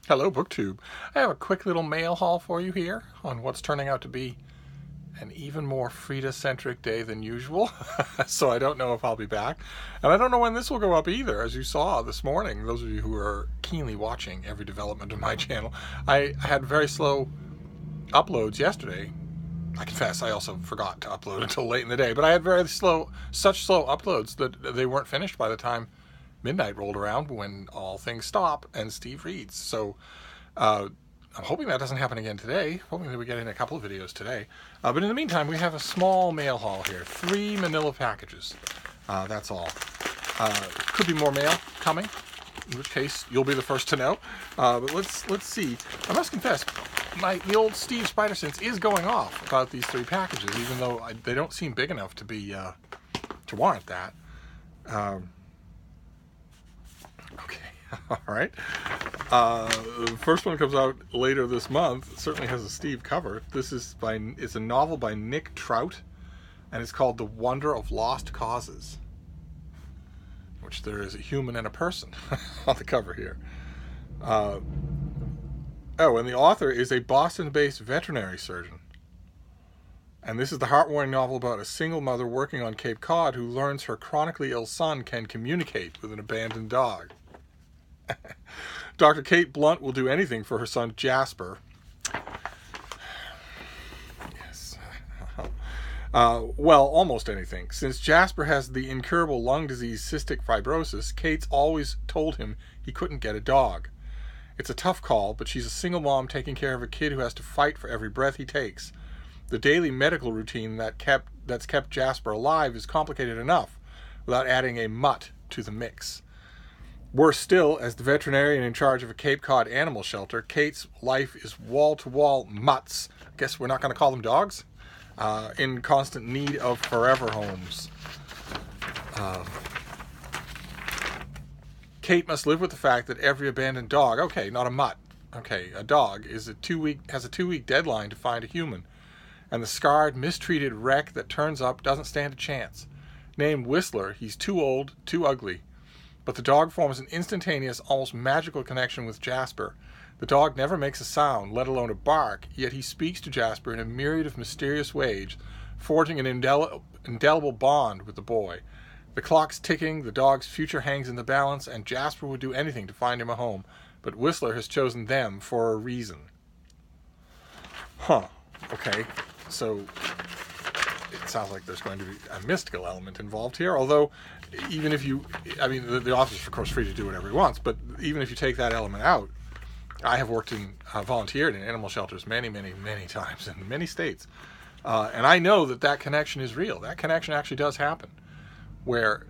Hello, BookTube. I have a quick little mail haul for you here on what's turning out to be an even more Frida-centric day than usual. So I don't know if I'll be back. And I don't know when this will go up either. As you saw this morning, those of you who are keenly watching every development of my channel, I had very slow uploads yesterday. I confess, I also forgot to upload until late in the day. But I had such slow uploads that they weren't finished by the time midnight rolled around, when all things stop and Steve reads. So I'm hoping that doesn't happen again today. Hoping that we get in a couple of videos today. But in the meantime, we have a small mail haul here. 3 manila packages. That's all. Could be more mail coming, in which case you'll be the first to know. But let's see. I must confess, the old Steve Spider sense is going off about these 3 packages, even though they don't seem big enough to be to warrant that. Okay, all right. The first one comes out later this month. It certainly has a Steve cover. It's a novel by Nick Trout, and it's called The Wonder of Lost Causes, which there is a human and a person on the cover here. Oh, and the author is a Boston-based veterinary surgeon. And this is the heartwarming novel about a single mother working on Cape Cod who learns her chronically ill son can communicate with an abandoned dog. Dr. Kate Blunt will do anything for her son Jasper. Yes. Well, almost anything. Since Jasper has the incurable lung disease cystic fibrosis, Kate's always told him he couldn't get a dog. It's a tough call, but she's a single mom taking care of a kid who has to fight for every breath he takes. The daily medical routine that's kept Jasper alive is complicated enough without adding a mutt to the mix. Worse still, as the veterinarian in charge of a Cape Cod animal shelter, Kate's life is wall-to-wall mutts. I guess we're not going to call them dogs? In constant need of forever homes. Kate must live with the fact that every abandoned dog, okay, not a mutt, okay, a dog, has a 2-week deadline to find a human. And the scarred, mistreated wreck that turns up doesn't stand a chance. Named Whistler, he's too old, too ugly. But the dog forms an instantaneous, almost magical connection with Jasper. The dog never makes a sound, let alone a bark, yet he speaks to Jasper in a myriad of mysterious ways, forging an indelible bond with the boy. The clock's ticking, the dog's future hangs in the balance, and Jasper would do anything to find him a home. But Whistler has chosen them for a reason. Huh. Okay. So it sounds like there's going to be a mystical element involved here, although even if the author's of course free to do whatever he wants, but even if you take that element out, I have volunteered in animal shelters many times in many states, and I know that connection is real. That connection actually does happen, where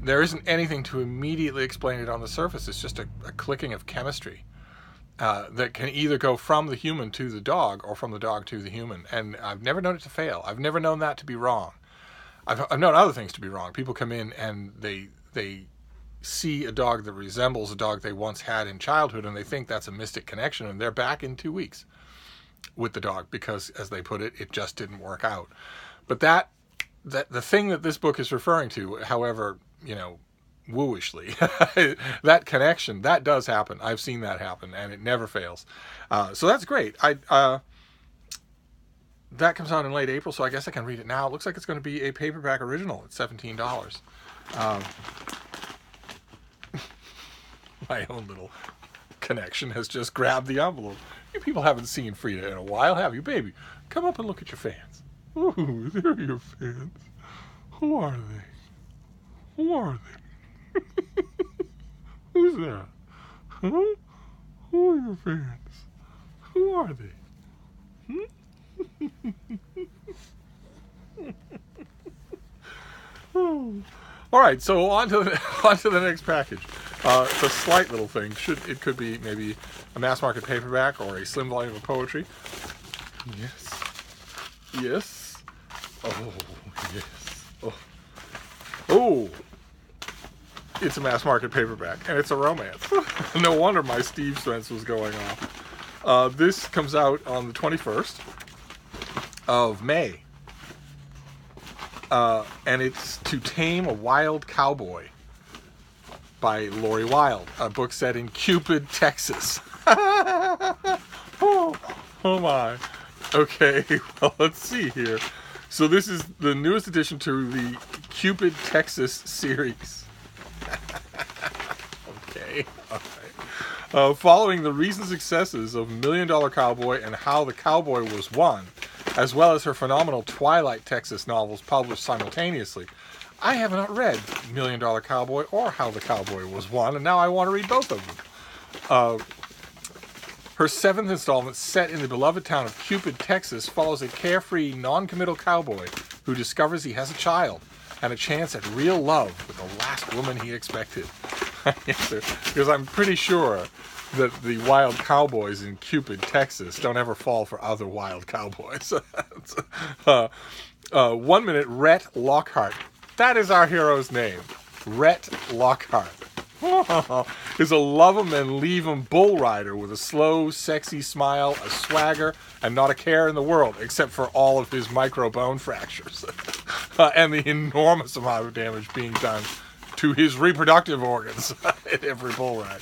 there isn't anything to immediately explain it on the surface. It's just a clicking of chemistry that can either go from the human to the dog or from the dog to the human, and I've never known it to fail. I've never known that to be wrong. I've known other things to be wrong. People come in and they see a dog that resembles a dog they once had in childhood, and they think that's a mystic connection, and they're back in 2 weeks with the dog because, as they put it, it just didn't work out. But that the thing that this book is referring to, however, wooishly, that connection, that does happen. I've seen that happen, and it never fails. So that's great. That comes out in late April, so I guess I can read it now. It looks like it's going to be a paperback original at $17. My own little connection has just grabbed the envelope. You people haven't seen Frida in a while, have you, baby? Come up and look at your fans. Ooh, there are your fans. Who are they? Who are they? Who's that? Huh? Who are your fans? Who are they? All right, so on to the next package. It's a slight little thing. It could be maybe a mass market paperback or a slim volume of poetry. Yes. Oh, yes. Oh. It's a mass market paperback, and it's a romance. No wonder my Steve sense was going off. This comes out on the 21st of May. And it's To Tame a Wild Cowboy. by Lori Wilde, a book set in Cupid, Texas. oh my. Okay, well, let's see here. So this is the newest addition to the Cupid, Texas series. Okay, all right. Following the recent successes of $1 Million Cowboy and How the Cowboy Was Won, as well as her phenomenal Twilight, Texas novels published simultaneously, I have not read $1 Million Cowboy or How the Cowboy Was Won, and now I want to read both of them. Her 7th installment, set in the beloved town of Cupid, Texas, follows a carefree, non-committal cowboy who discovers he has a child and a chance at real love with the last woman he expected. Because I'm pretty sure that the wild cowboys in Cupid, Texas don't ever fall for other wild cowboys. 1 minute, Rhett Lockhart. That is our hero's name. Rhett Lockhart. Is a love-em-and-leave-em bull rider with a slow, sexy smile, a swagger, and not a care in the world, except for all of his micro-bone fractures. And the enormous amount of damage being done to his reproductive organs in every bull ride.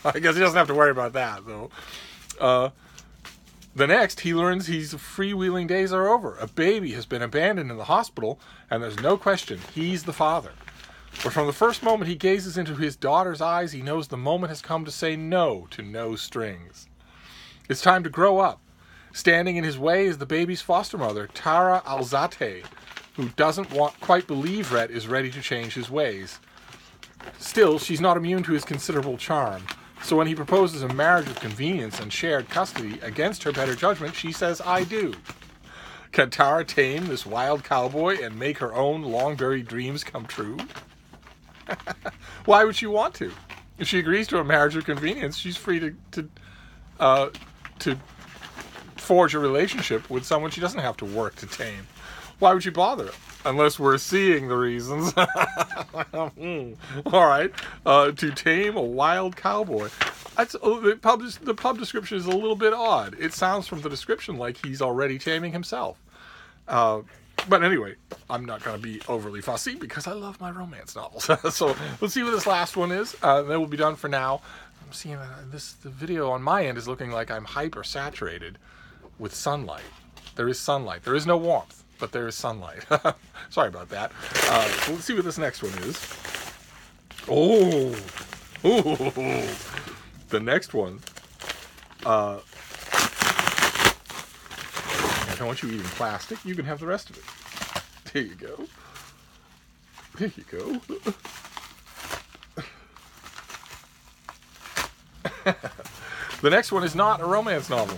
I guess he doesn't have to worry about that, though. The next, he learns his freewheeling days are over. A baby has been abandoned in the hospital, and there's no question he's the father. But from the first moment he gazes into his daughter's eyes, he knows the moment has come to say no to no strings. It's time to grow up. Standing in his way is the baby's foster mother, Tara Alzate, who doesn't quite believe Rhett is ready to change his ways. Still, she's not immune to his considerable charm. So when he proposes a marriage of convenience and shared custody against her better judgment, she says, I do. Can Tara tame this wild cowboy and make her own long-buried dreams come true? Why would she want to? If she agrees to a marriage of convenience, she's free to forge a relationship with someone she doesn't have to work to tame. Why would she bother? Unless we're seeing the reasons. All right. To tame a wild cowboy. The pub description is a little bit odd. It sounds from the description like he's already taming himself. But anyway, I'm not going to be overly fussy because I love my romance novels. So let's see what this last one is. That will be done for now. I'm seeing the video on my end is looking like I'm hyper saturated with sunlight. There is sunlight. There is no warmth, but there is sunlight. Sorry about that. So let's see what this next one is. Oh, the next one. I don't want you eating plastic. You can have the rest of it. There you go. There you go. The next one is not a romance novel.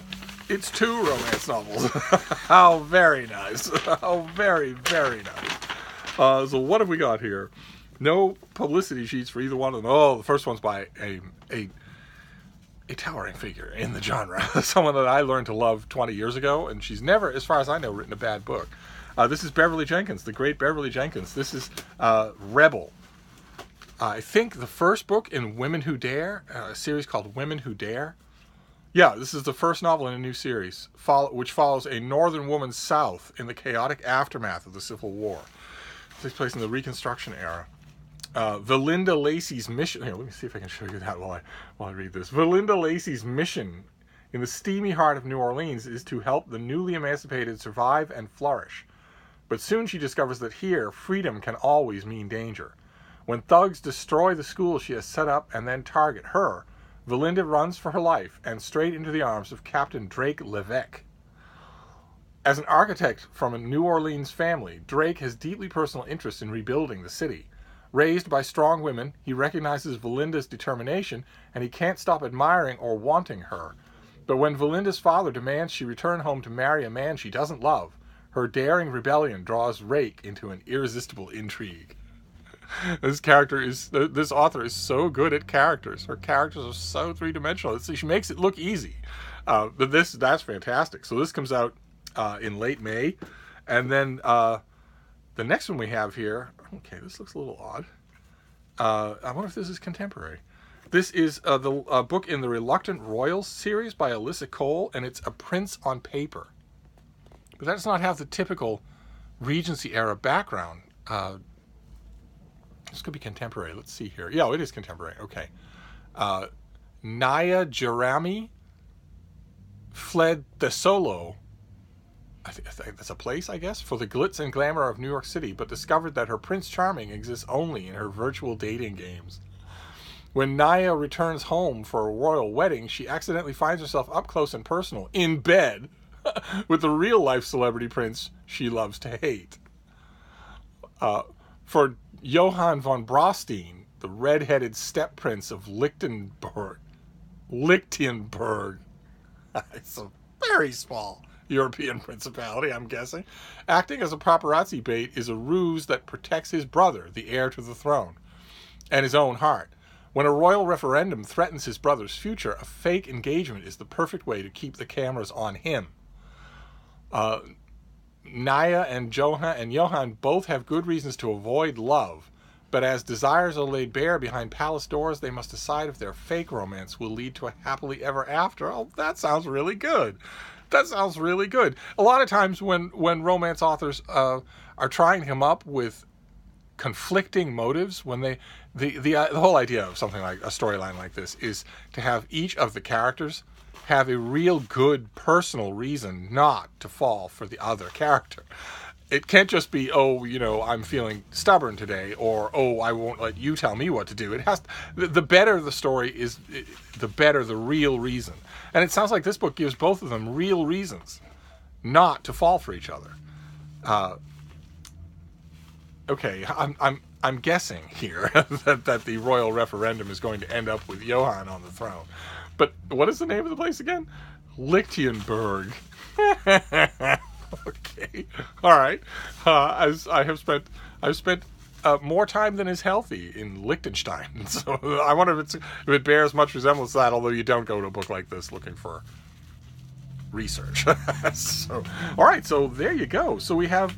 It's 2 romance novels. How very nice. How very, very nice. So what have we got here? No publicity sheets for either one of them. Oh, the first one's by a towering figure in the genre. Someone that I learned to love 20 years ago, and she's never, as far as I know, written a bad book. This is Beverly Jenkins, the great Beverly Jenkins. This is Rebel. I think the first book in Women Who Dare, a series called Women Who Dare. Yeah, this is the first novel in a new series, which follows a northern woman's South in the chaotic aftermath of the Civil War. It takes place in the Reconstruction era. Valinda Lacey's mission. Here, let me see if I can show you that while I read this. Valinda Lacey's mission in the steamy heart of New Orleans is to help the newly emancipated survive and flourish. But soon she discovers that here, freedom can always mean danger. When thugs destroy the school she has set up and then target her, Valinda runs for her life and straight into the arms of Captain Drake Levesque. As an architect from a New Orleans family, Drake has deeply personal interest in rebuilding the city. Raised by strong women, he recognizes Valinda's determination, and he can't stop admiring or wanting her. But when Valinda's father demands she return home to marry a man she doesn't love, her daring rebellion draws Drake into an irresistible intrigue. This author is so good at characters. Her characters are so three-dimensional. She makes it look easy. But that's fantastic. So this comes out in late May. And then the next one we have here, okay, this looks a little odd. I wonder if this is contemporary. This is the book in the Reluctant Royals series by Alyssa Cole, and it's A Prince on Paper. But that does not have the typical Regency era background. This could be contemporary. Let's see here. Yeah, it is contemporary. Okay. Naya Jerami fled the Solo, I think that's a place, I guess, for the glitz and glamour of New York City, but discovered that her Prince Charming exists only in her virtual dating games. When Naya returns home for a royal wedding, she accidentally finds herself up close and personal, in bed, with the real-life celebrity prince she loves to hate. For Johann von Braunstein, the red-headed step-prince of Lichtenberg, it's a very small European principality, I'm guessing, acting as a paparazzi bait is a ruse that protects his brother, the heir to the throne, and his own heart. When a royal referendum threatens his brother's future, a fake engagement is the perfect way to keep the cameras on him. Naya and Johann both have good reasons to avoid love, but as desires are laid bare behind palace doors, they must decide if their fake romance will lead to a happily ever after. Oh, that sounds really good. That sounds really good. A lot of times when romance authors are trying to come up with conflicting motives, when the whole idea of something like a storyline like this is to have each of the characters have a real good personal reason not to fall for the other character. It can't just be, oh, you know, I'm feeling stubborn today, or, oh, I won't let you tell me what to do. It has the better the story is, the better the real reason. And it sounds like this book gives both of them real reasons not to fall for each other. Okay, I'm guessing here that the royal referendum is going to end up with Johann on the throne. But what is the name of the place again? Lichtenberg. Okay, all right. As I've spent more time than is healthy in Liechtenstein. So I wonder if it bears much resemblance to that. Although you don't go to a book like this looking for research. So, all right. So there you go. So we have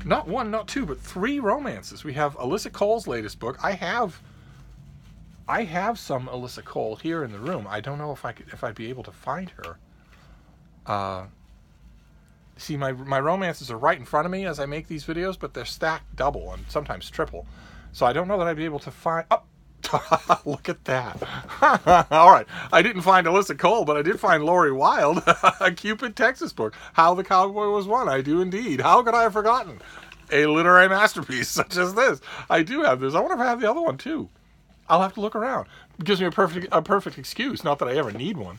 not one, not two, but three romances. We have Alyssa Cole's latest book. I have some Alyssa Cole here in the room. I don't know if I'd be able to find her. See, my romances are right in front of me as I make these videos, but they're stacked double and sometimes triple. So I don't know that I'd be able to find... Oh! Look at that. All right. I didn't find Alyssa Cole, but I did find Lori Wilde, a Cupid, Texas book. How the Cowboy Was Won. I do indeed. How could I have forgotten a literary masterpiece such as this? I do have this. I wonder if I have the other one, too. I'll have to look around. It gives me a perfect excuse, not that I ever need one,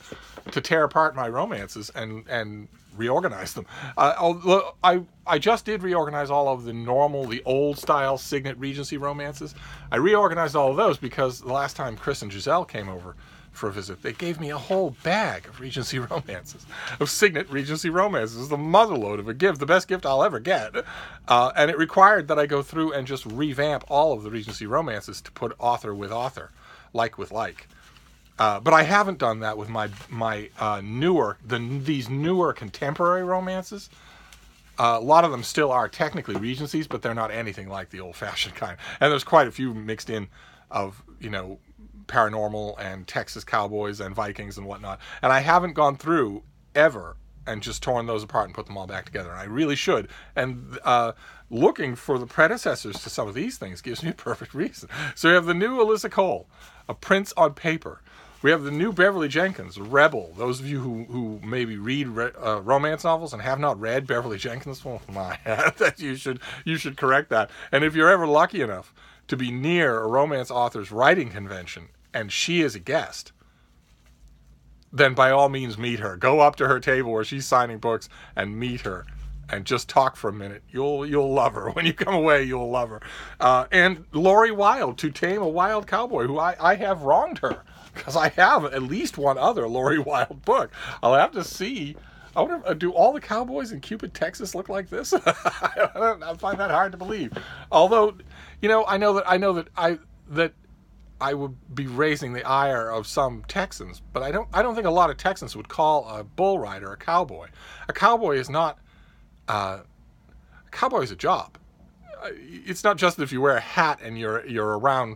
to tear apart my romances and reorganize them. Although I just did reorganize all of the old style Signet Regency romances. I reorganized all of those because the last time Chris and Giselle came over for a visit, they gave me a whole bag of Regency romances, of Signet Regency romances. The motherload of a gift, the best gift I'll ever get. And it required that I go through and just revamp all of the Regency romances to put author with author, like with like. But I haven't done that with my these newer contemporary romances. A lot of them still are technically Regencies, but they're not anything like the old-fashioned kind. And there's quite a few mixed in of, you know, paranormal and Texas cowboys and Vikings and whatnot. And I haven't gone through ever and just torn those apart and put them all back together. And I really should. And looking for the predecessors to some of these things gives me a perfect reason. So we have the new Alyssa Cole, A Prince on Paper. We have the new Beverly Jenkins, Rebel. Those of you who maybe read romance novels and have not read Beverly Jenkins, well, my, that you should correct that. And if you're ever lucky enough to be near a romance author's writing convention and she is a guest, then by all means meet her. Go up to her table where she's signing books and meet her and just talk for a minute. You'll love her. When you come away, you'll love her. And Lori Wilde, To Tame a Wild Cowboy, who I have wronged her, because I have at least one other Lori Wilde book. I'll have to see. I wonder, do all the cowboys in Cupid, Texas look like this? I find that hard to believe. Although, you know, I know that I would be raising the ire of some Texans, but I don't think a lot of Texans would call a bull rider a cowboy. A cowboy is not. A cowboy is a job. It's not just if you wear a hat and you're around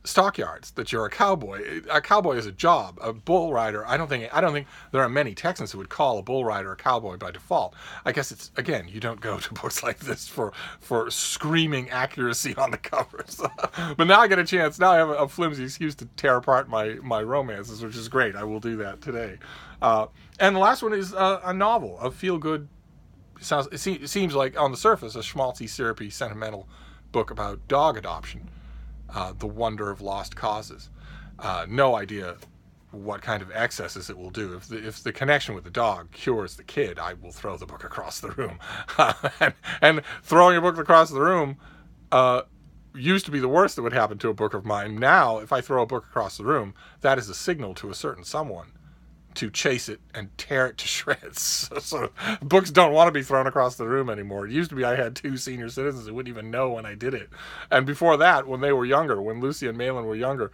stockyards that you're a cowboy. A cowboy is a job. A bull rider, I don't think there are many Texans who would call a bull rider a cowboy by default. I guess it's, again, you don't go to books like this for screaming accuracy on the covers. But now I get a chance. Now I have a flimsy excuse to tear apart my romances, which is great. I will do that today. And the last one is a novel, a feel-good. It seems like on the surface a schmaltzy, syrupy, sentimental book about dog adoption. The Wonder of Lost Causes. No idea what kind of excesses it will do. If the connection with the dog cures the kid, I will throw the book across the room. and throwing a book across the room used to be the worst that would happen to a book of mine. Now, if I throw a book across the room, that is a signal to a certain someone to chase it and tear it to shreds. So books don't want to be thrown across the room anymore. It used to be I had 2 senior citizens who wouldn't even know when I did it. And before that, when they were younger, when Lucy and Malin were younger,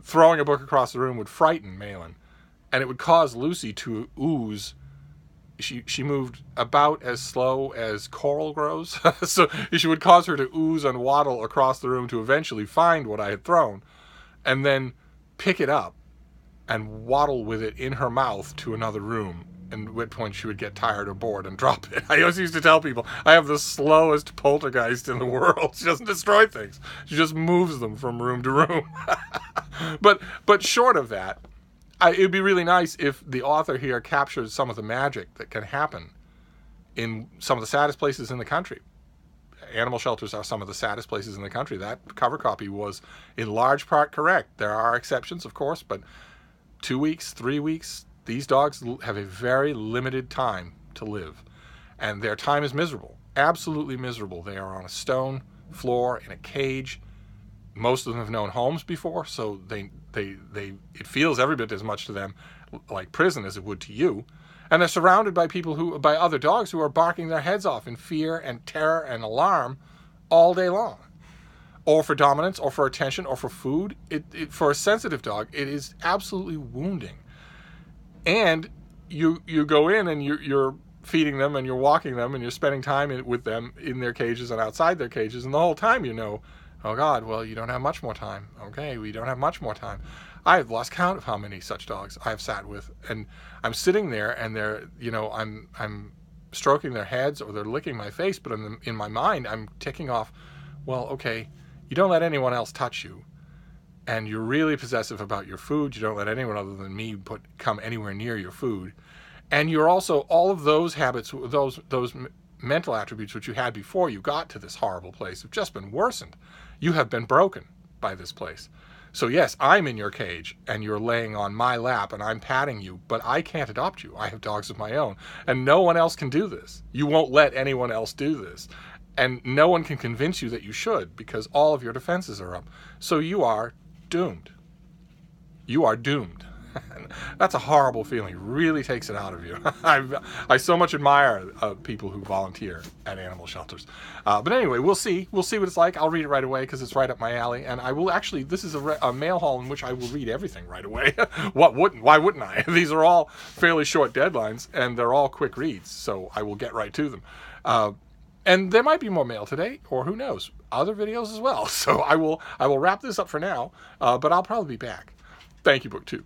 throwing a book across the room would frighten Malin. And it would cause Lucy to ooze. She moved about as slow as coral grows. So she would cause her to ooze and waddle across the room to eventually find what I had thrown and then pick it up and waddle with it in her mouth to another room, and at which point she would get tired or bored and drop it. I always used to tell people, I have the slowest poltergeist in the world. She doesn't destroy things. She just moves them from room to room. But short of that, it would be really nice if the author here captures some of the magic that can happen in some of the saddest places in the country. Animal shelters are some of the saddest places in the country. That cover copy was in large part correct. There are exceptions, of course, but 2 weeks, 3 weeks, these dogs have a very limited time to live. And their time is miserable, absolutely miserable. They are on a stone floor in a cage. Most of them have known homes before, so it feels every bit as much to them like prison as it would to you. And they're surrounded by by other dogs who are barking their heads off in fear and terror and alarm all day long. Or for dominance, or for attention, or for food. For a sensitive dog, it is absolutely wounding. And you go in and you're feeding them and you're walking them and you're spending time with them in their cages and outside their cages, and the whole time you know, oh God, well, you don't have much more time. Okay, we don't have much more time. I have lost count of how many such dogs I've sat with, and I'm sitting there and they're, I'm stroking their heads or they're licking my face, but in my mind I'm ticking off, well, okay, you don't let anyone else touch you, and you're really possessive about your food. You don't let anyone other than me come anywhere near your food, and you're also all of those habits, those mental attributes which you had before you got to this horrible place have just been worsened. You have been broken by this place. So yes, I'm in your cage, and you're laying on my lap, and I'm patting you, but I can't adopt you. I have dogs of my own, and no one else can do this. You won't let anyone else do this. And no one can convince you that you should, because all of your defenses are up. So you are doomed. You are doomed. That's a horrible feeling. It really takes it out of you. I so much admire people who volunteer at animal shelters. But anyway, we'll see. We'll see what it's like. I'll read it right away because it's right up my alley. And I will actually, this is a mail haul in which I will read everything right away. Why wouldn't I? These are all fairly short deadlines, and they're all quick reads. So I will get right to them. And there might be more mail today, or who knows, other videos as well. So I will wrap this up for now, but I'll probably be back. Thank you, BookTube.